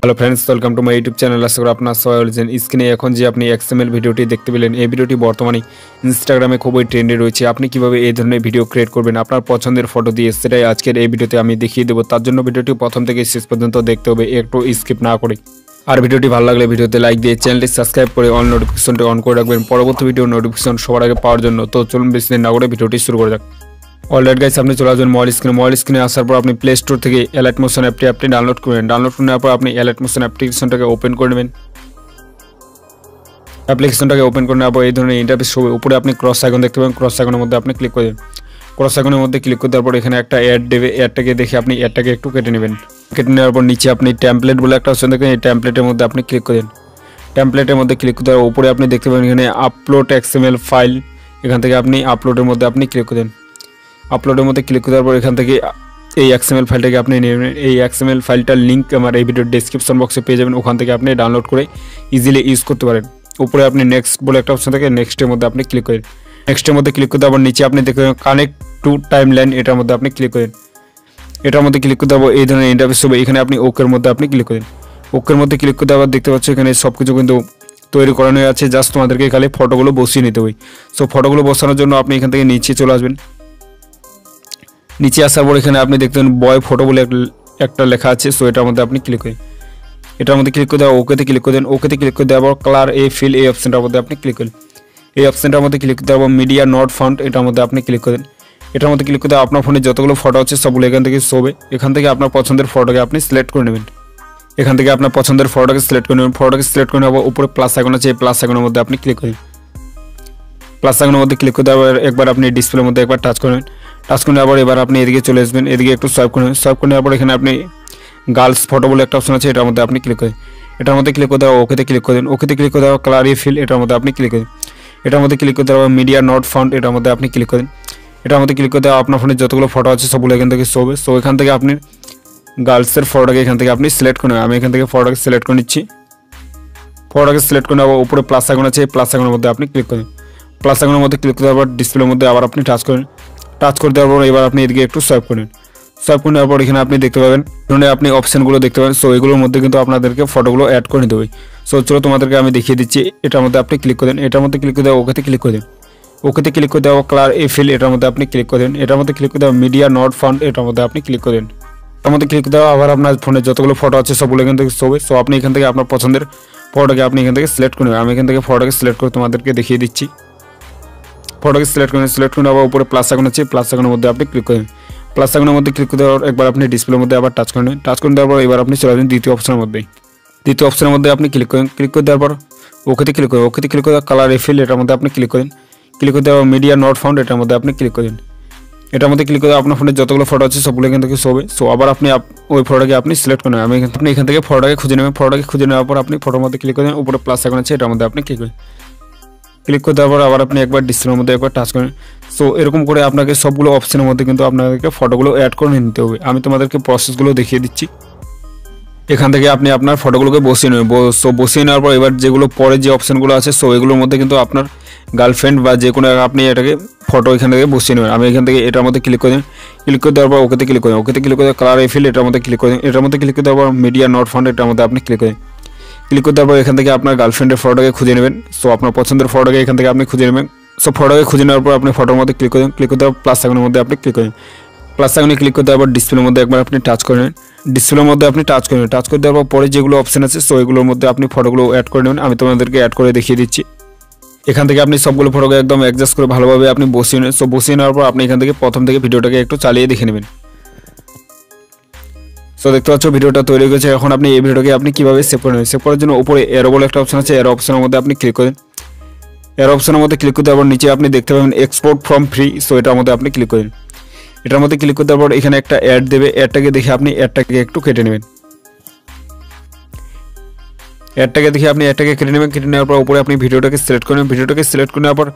Hello friends, welcome to my YouTube channel. आशा करी आपनारा सबाई ভালো আছেন। স্ক্রিনে এখন যে আপনি XML ভিডিওটি দেখতে পেলেন, এই ভিডিওটি বর্তমানে ইনস্টাগ্রামে খুবই ট্রেন্ডে রয়েছে। আপনি কিভাবে এই ধরনের ভিডিও ক্রিয়েট করবেন আপনার পছন্দের ফটো দিয়ে, সেটাই আজকের এই ভিডিওতে আমি দেখিয়ে দেব। তার জন্য ভিডিওটি প্রথম থেকে শেষ পর্যন্ত দেখতে হবে, একটু স্কিপ না করে। আর ভিডিওটি ভালো লাগলে ভিডিওতে লাইক দিয়ে চ্যানেলটি সাবস্ক্রাইব করে অল নোটিফিকেশনটি অন করে রাখবেন পরবর্তী ভিডিও নোটিফিকেশন সবার আগে পাওয়ার জন্য। তো চলুন বেশি দেরি না করে ভিডিওটি শুরু করা যাক। অলরাইট গাইস, আপনি চলে আসবেন মোবাইল স্ক্রিনে আসার পর আপনি প্লে স্টোর থেকে এলাইট মোশন অ্যাপটি আপনি ডাউনলোড করবেন। ডাউনলোড করে নেওয়ার পর আপনি এলাইট মোশন অ্যাপ্লিকেশনটাকে ওপেন করে নেবেন। অ্যাপ্লিকেশনটাকে ওপেন করে নেওয়ার পর এই ধরনের ইন্টারফেস হবে। উপরে আপনি ক্রস আইকন দেখতে পাবেন, ক্রস আইকনের মধ্যে আপনি ক্লিক করে দেবেন। ক্রস আইকনের মধ্যে ক্লিক করে দেওয়ার পর এখানে একটা অ্যাড দেবে, অ্যাডটাকে দেখে আপনি অ্যাডটাকে একটু কেটে নেবেন। কেটে নেওয়ার পর নিচে আপনি টেমপ্লেট বলে একটা অপশন দেখবেন, এই টেমপ্লেটের মধ্যে আপনি ক্লিক করেন। টেমপ্লেটের মধ্যে ক্লিক করে দেওয়ার উপরে আপনি দেখতে পাবেন এখানে আপলোড XML ফাইল, এখান থেকে আপনি আপলোডের মধ্যে আপনি ক্লিক করেন। আপলোডের মধ্যে ক্লিক করার পর এখান থেকে এই XML ফাইলটাকে আপনি নিয়ে নেবেন। এই XML ফাইলটার লিঙ্ক আমার এই ভিডিওর ডেসক্রিপশন বক্সে পেয়ে যাবেন, ওখান থেকে আপনি ডাউনলোড করে ইজিলি ইউজ করতে পারেন। উপরে আপনি নেক্সট বলে একটা অপশন থাকে, নেক্সটের মধ্যে আপনি ক্লিক করেন। নেক্সটের মধ্যে ক্লিক করতে আবার নিচে আপনি দেখবেন কানেক্ট টু টাইমলাইন, এটার মধ্যে আপনি ক্লিক করেন। এটার মধ্যে ক্লিক করতে এই ধরনের ইন্টারফেস হবে। এখানে আপনি ওকের মধ্যে আপনি ক্লিক করেন। ওকের মধ্যে ক্লিক করতে আবার দেখতে পাচ্ছ এখানে সব কিছু কিন্তু তৈরি করানো আছে, জাস্ট তোমাদেরকে খালি ফটোগুলো বসিয়ে নিতে হবে। সো ফটোগুলো বসানোর জন্য আপনি এখান থেকে নিচে চলে আসবেন। নিচে আসার পর এখানে আপনি দেখতেন বয় ফটো বলে একটা লেখা আছে, সো এটার মধ্যে আপনি ক্লিক করেন। এটার মধ্যে ক্লিক করে দেওয়া ওকেতে ক্লিক করে দেন। ওকেতে ক্লিক করে দেওয়ার পর কালার এ ফিল এই অপশনটার মধ্যে আপনি ক্লিক করেন। এই অপশনটার মধ্যে ক্লিক করে দেওয়ার পর মিডিয়া নট ফাউন্ড এটার মধ্যে আপনি ক্লিক করেন। এটার মধ্যে ক্লিক করে দেওয়া আপনার ফোনে যতগুলো ফটো আছে সবগুলো এখান থেকে শোবে। এখান থেকে আপনার পছন্দের ফটোকে আপনি সিলেক্ট করে নেবেন। এখান থেকে আপনার পছন্দের ফটোকে সিলেক্ট করে নেবেন। ফটোকে সিলেক্ট করে নেওয়ার উপরে প্লাস আইকন আছে, এই প্লাস আইকনের মধ্যে আপনি ক্লিক করেন। প্লাস আইকনের মধ্যে ক্লিক করে দেওয়ার একবার আপনি ডিসপ্লের মধ্যে একবার টাচ করবেন। টাচ করে নেওয়ার পর এবার আপনি এদিকে চলে আসবেন, এদিকে একটু সোয়াইপ করে নেবেন। সোয়াইপ করে নেওয়ার পর এখানে আপনি গার্লস ফটো বলে একটা অপশন আছে, এটার মধ্যে আপনি ক্লিক করেন। এটার মধ্যে ক্লিক করে দেওয়া ওকেতে ক্লিক করে দেন। ওকেতে ক্লিক করে দেওয়া কালার এ ফিল এটার মধ্যে আপনি ক্লিক করেন। এটার মধ্যে ক্লিক করে দেওয়া মিডিয়া নট ফাউন্ড এটার মধ্যে আপনি ক্লিক করেন। এটার মধ্যে ক্লিক করে দেওয়া আপনার ফোনে যতগুলো ফটো আছে সবগুলো এখান থেকে শোবে। সো এখান থেকে আপনি গার্লসের ফটোটাকে এখান থেকে আপনি সিলেক্ট করে নেবেন। আমি এখান থেকে ফটোটাকে সিলেক্ট করে নিচ্ছি। ফটোটাকে সিলেক্ট করে নেওয়ার উপরে প্লাস আইকন আছে, এই প্লাস আইকনের মধ্যে আপনি ক্লিক করেন। প্লাস আইকনের মধ্যে ক্লিক করে দেওয়ার পর ডিসপ্লের মধ্যে আবার আপনি টাচ করেন। টাচ করে দেওয়ার পর এবার আপনি এদিকে একটু সোয়াইপ করেন। সোয়াইপ করে নেওয়ার পর এখানে আপনি দেখতে পাবেন এখানে আপনি অপশানগুলো দেখতে পাবেন। সো এগুলোর মধ্যে কিন্তু আপনাদেরকে ফটোগুলো অ্যাড করে নিতে হবে। সো চলো তোমাদেরকে আমি দেখিয়ে দিচ্ছি। এটার মধ্যে আপনি ক্লিক করেন। এটার মধ্যে ক্লিক করে দেওয়া ওকেতে ক্লিক করে দেন। ওকেতে ক্লিক করে দেওয়া কালার এ ফিল এটার মধ্যে আপনি ক্লিক করে দেন। এটার মধ্যে ক্লিক করে দেওয়া মিডিয়া নট ফাউন্ড এটার মধ্যে আপনি ক্লিক করেন। এটার মধ্যে ক্লিক করে দেওয়া আবার আপনার ফোনে যতগুলো ফটো আছে সবগুলো এখান থেকে শোবে। সো আপনি এখান থেকে আপনার পছন্দের ফটোকে আপনি এখান থেকে সিলেক্ট করে নেবেন। আমি এখান থেকে ফটোকে সিলেক্ট করে তোমাদেরকে দেখিয়ে দিচ্ছি। ফটোকে সিলেক্ট করে আবার উপরে প্লাস আইকন আছে, প্লাস আইকনের মধ্যে আপনি ক্লিক করেন। প্লাস আইকনের মধ্যে ক্লিক করে দেওয়ার একবার আপনি ডিসপ্লের মধ্যে আবার টাচ করে নেন। টাচ করে দেওয়ার পর এবার আপনি চলে আসবেন দ্বিতীয় অপশনের মধ্যে। দ্বিতীয় অপশনের মধ্যে আপনি ক্লিক করেন। ক্লিক করে দেওয়ার পর ওকেতে ক্লিক করেন। ওকেতে ক্লিক করে কালার রিফিল এটার মধ্যে আপনি ক্লিক করেন। ক্লিক করে দেওয়া মিডিয়া নট ফাউন্ড এটার মধ্যে আপনি ক্লিক করেন। এটার মধ্যে ক্লিক করে আপনার ফোনে যতগুলো ফটো আছে সবগুলো এখান থেকে শোবে। সো আবার আপনি ওই ফটোটাকে আপনি সিলেক্ট করে নেবেন। আপনি এখান থেকে ফটোটাকে খুঁজে নেবেন। ফটোটাকে খুঁজে নেওয়ার পর আপনি ফটোর মধ্যে ক্লিক করেন। উপরে প্লাস আইকন আছে, এটার মধ্যে আপনি ক্লিক করেন। ক্লিক করে দেওয়ার পর আবার আপনি একবার ডিসপ্লের মধ্যে একবার টাচ করেন। সো এরকম করে আপনাকে সবগুলো অপশনের মধ্যে কিন্তু আপনাদেরকে ফটোগুলো অ্যাড করে নিতে হবে। আমি তোমাদেরকে প্রসেসগুলো দেখিয়ে দিচ্ছি। এখান থেকে আপনি আপনার ফটোগুলোকে বসিয়ে নেবেন। সো বসিয়ে নেওয়ার পর এবার যেগুলো পরে যে অপশনগুলো আছে সো এগুলোর মধ্যে কিন্তু আপনার গার্লফ্রেন্ড বা যে কোনো আপনি এটাকে ফটো এখান থেকে বসিয়ে নেবেন। আমি এখান থেকে এটার মধ্যে ক্লিক করে দিন। ক্লিক করে দেওয়ার পর ওকেতে ক্লিক করেন। ওকেতে ক্লিক করে কালার এ ফিল এটার মধ্যে ক্লিক করেন। এটার মধ্যে ক্লিক করে দেওয়ার পর মিডিয়া নট ফাউন্ড এটার মধ্যে আপনি ক্লিক করেন। ক্লিক করে দেওয়ার পর এখান থেকে আপনার গার্লফ্রেন্ডের ফটোকে খুঁজে নেবেন। সো আপনার পছন্দের ফটোকে এখান থেকে আপনি খুঁজে নেবেন। সো ফটোকে খুঁজে নেওয়ার পর আপনি ফটোর মধ্যে ক্লিক করেন। ক্লিক করে দেওয়ার প্লাস আইকনের মধ্যে আপনি ক্লিক করেন। প্লাস আইকনে ক্লিক করে দেওয়ার পর ডিসপ্লের মধ্যে একবার আপনি টাচ করেন। ডিসপ্লের মধ্যে আপনি টাচ করেন। টাচ করে দেওয়ার পর পরে যেগুলো অপশন আছে সো এগুলোর মধ্যে আপনি ফটোগুলো অ্যাড করে নেবেন। আমি তোমাদেরকে অ্যাড করে দেখিয়ে দিচ্ছি। এখান থেকে আপনি সবগুলো ফটোকে একদম অ্যাডজাস্ট করে ভালোভাবে আপনি বসিয়ে নেন। সো বসিয়ে নেওয়ার পর আপনি এখান থেকে প্রথম থেকে ভিডিওটাকে একটু চালিয়ে দেখে নেবেন। সো দেখতে পাচ্ছ ভিডিওটা তৈরি হয়ে গেছে। এখন আপনি এই ভিডিওটাকে আপনি কীভাবে সেভ করে নেবেন। সেভ করার জন্য উপরে এরো বলে একটা অপশন আছে, এরো অপশনের মধ্যে আপনি ক্লিক করেন। এরো অপশনের মধ্যে ক্লিক করে দেওয়ার পর নিচে আপনি দেখতে পাবেন এক্সপোর্ট ফ্রম ফ্রি। সো এটার মধ্যে আপনি ক্লিক করেন। এটার মধ্যে ক্লিক করে দেওয়ার পর এখানে একটা অ্যাড দেবে, অ্যাডটাকে দেখে আপনি অ্যাডটাকে একটু কেটে নেবেন। অ্যাডটাকে দেখে আপনি অ্যাডটাকে কেটে নেবেন। কেটে নেওয়ার পর উপরে আপনি ভিডিওটাকে সিলেক্ট করেন। ভিডিওটাকে সিলেক্ট করে নেওয়ার পর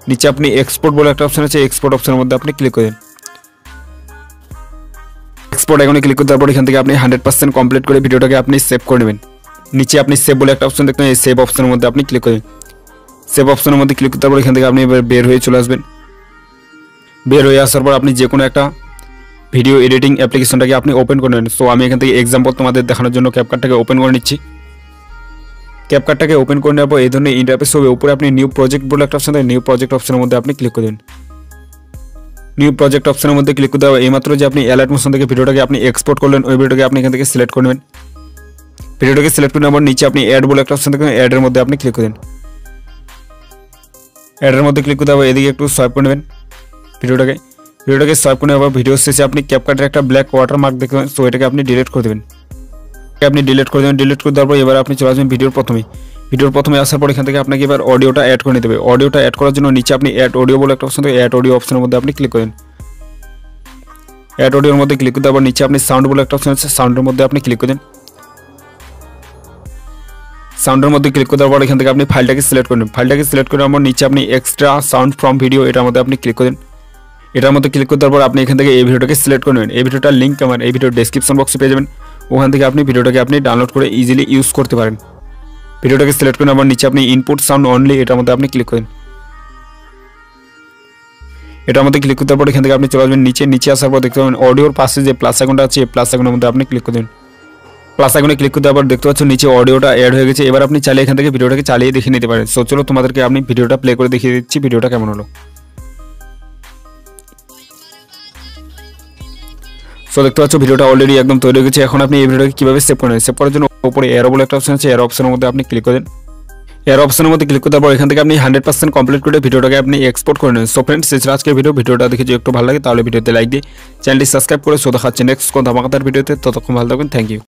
নিচে আপনি এক্সপোর্ট বলে একটা অপশন আছে, এক্সপোর্ট অপশনের মধ্যে আপনি ক্লিক করেন। এক্সপোর্ট আইকনে ক্লিক করে তারপর এখান থেকে আপনি 100% কমপ্লিট করে ভিডিওটাকে আপনি সেভ করে নেবেন। নিচে আপনি সেভ বলে একটা অপশন দেখবেন, এই সেভ অপশনের মধ্যে আপনি ক্লিক করবেন। সেভ অপশনের মধ্যে ক্লিক করে তারপর এখান থেকে আপনি এবার বের হয়ে চলে আসবেন। বের হয়ে আসার পর আপনি যে কোনো একটা ভিডিও এডিটিং অ্যাপ্লিকেশনটাকে আপনি ওপেন করে নেবেন। সো আমি এখান থেকে এক্সাম্পল তোমাদের দেখানোর জন্য ক্যাপকাটটাকে ওপেন করে নিচ্ছি। ক্যাপকাটটাকে ওপেন করে নেওয়ার পর এই ধরনের ইন্টারফেস হবে। উপরে আপনি নিউ প্রজেক্ট বলে একটা অপশন থাকে, নিউ প্রজেক্ট অপশনের মধ্যে আপনি ক্লিক করে দেবেন। নিউ প্রজেক্ট অপশনের মধ্যে ক্লিক করে দেওয়া এইমাত্র যে আপনি অ্যালার্ট মোশন থেকে ভিডিওটাকে আপনি এক্সপোর্ট করলেন, ওই ভিডিওটাকে আপনি এখান থেকে সিলেক্ট করে নেবেন। ভিডিওটাকে সিলেক্ট করে নেওয়ার পর নিচে আপনি অ্যাড বলে একটা অপশন থাকে, অ্যাডের মধ্যে আপনি ক্লিক করেন। অ্যাডের মধ্যে ক্লিক করে দেওয়া এদিকে একটু সোয়াইপ করে নেবেন ভিডিওটাকে সোয়াইপ করে নেওয়ার পর ভিডিও শেষে আপনি ক্যাপকাটের একটা ব্ল্যাক ওয়াটারমার্ক দেখবেন। সো এটাকে আপনি ডিলিট করে দেবেন। ডিলিট করে দেওয়ার পর এবার আপনি চলে আসবেন ভিডিওর প্রথমে আসার পর এখান থেকে আপনাকে এবার অডিওটা অ্যাড করে নিতে হবে। অডিওটা অ্যাড করার জন্য নিচে আপনি অ্যাড অডিও বলে একটা অপশন থাকে, অ্যাড অডিও অপশনের মধ্যে আপনি ক্লিক করেন। অ্যাড অডিওর মধ্যে ক্লিক করে দেওয়ার পর নিচে আপনি সাউন্ড বলে একটা অপশন আছে, সাউন্ডের মধ্যে আপনি ক্লিক করেন। সাউন্ডের মধ্যে ক্লিক করে দেওয়ার পর এখান থেকে আপনি ফাইলটাকে সিলেক্ট করেন। ফাইলটাকে সিলেক্ট করে আমার নিচে আপনি এক্সট্রা সাউন্ড ফ্রম ভিডিও এটার মধ্যে আপনি ক্লিক করেন। এটার মধ্যে ক্লিক করে দেওয়ার পর আপনি এখান থেকে এই ভিডিওটাকে সিলেক্ট করে নেবেন। এই ভিডিওটার লিঙ্ক আমার এই ভিডিওর ডেসক্রিপশন বক্সে পেয়ে যাবেন। ওখান থেকে আপনি ভিডিওটাকে আপনি ডাউনলোড করে ইজিলি ইউজ করতে পারেন। ভিডিওটাকে সিলেক্ট করে নেওয়ার নিচে আপনি ইনপুট সাউন্ড অনলি এটার মধ্যে আপনি ক্লিক করেন। এটার মধ্যে ক্লিক করতে পর এখান থেকে আপনি চলে আসবেন নিচে আসার পর দেখতে পাবেন অডিওর পাশে যে প্লাস আইকনটা আছে, প্লাস আইকনের মধ্যে আপনি ক্লিক করবেন। প্লাস আইকনে ক্লিক করতে আবার দেখতে পাচ্ছেন নিচে অডিওটা অ্যাড হয়ে গেছে। এবার আপনি চাইলে এখান থেকে ভিডিওটাকে চালিয়ে দেখে নিতে পারেন। সো চলো তোমাদেরকে আমি ভিডিওটা প্লে করে দেখিয়ে দিচ্ছি ভিডিওটা কেমন হলো। সো দেখতে পাচ্ছ ভিডিওটা অলরেডি একদম তৈরি হয়ে গেছে। এখন আপনি এই ভিডিওটাকে কীভাবে সেভ করবেন, সেভ করার জন্য উপরে এরো বলে একটা অপশন আছে, এরো অপশনের মধ্যে আপনি ক্লিক করেন। এর অপশনের মধ্যে ক্লিক করার পর এখান থেকে আপনি 100% কমপ্লিট করে ভিডিওটাকে আপনি এক্সপোর্ট করে নেন। সো ফ্রেন্ডস, শেষ আজকের ভিডিওটা দেখে যদি একটু ভালো লাগে তাহলে ভিডিওতে লাইক দিয়ে চ্যানেলটি সাবস্ক্রাইব করে দেখা হচ্ছে নেক্সট কোন ধামাকাদার ভিডিওতে। ততক্ষণ ভালো থাকবেন, থ্যাংক ইউ।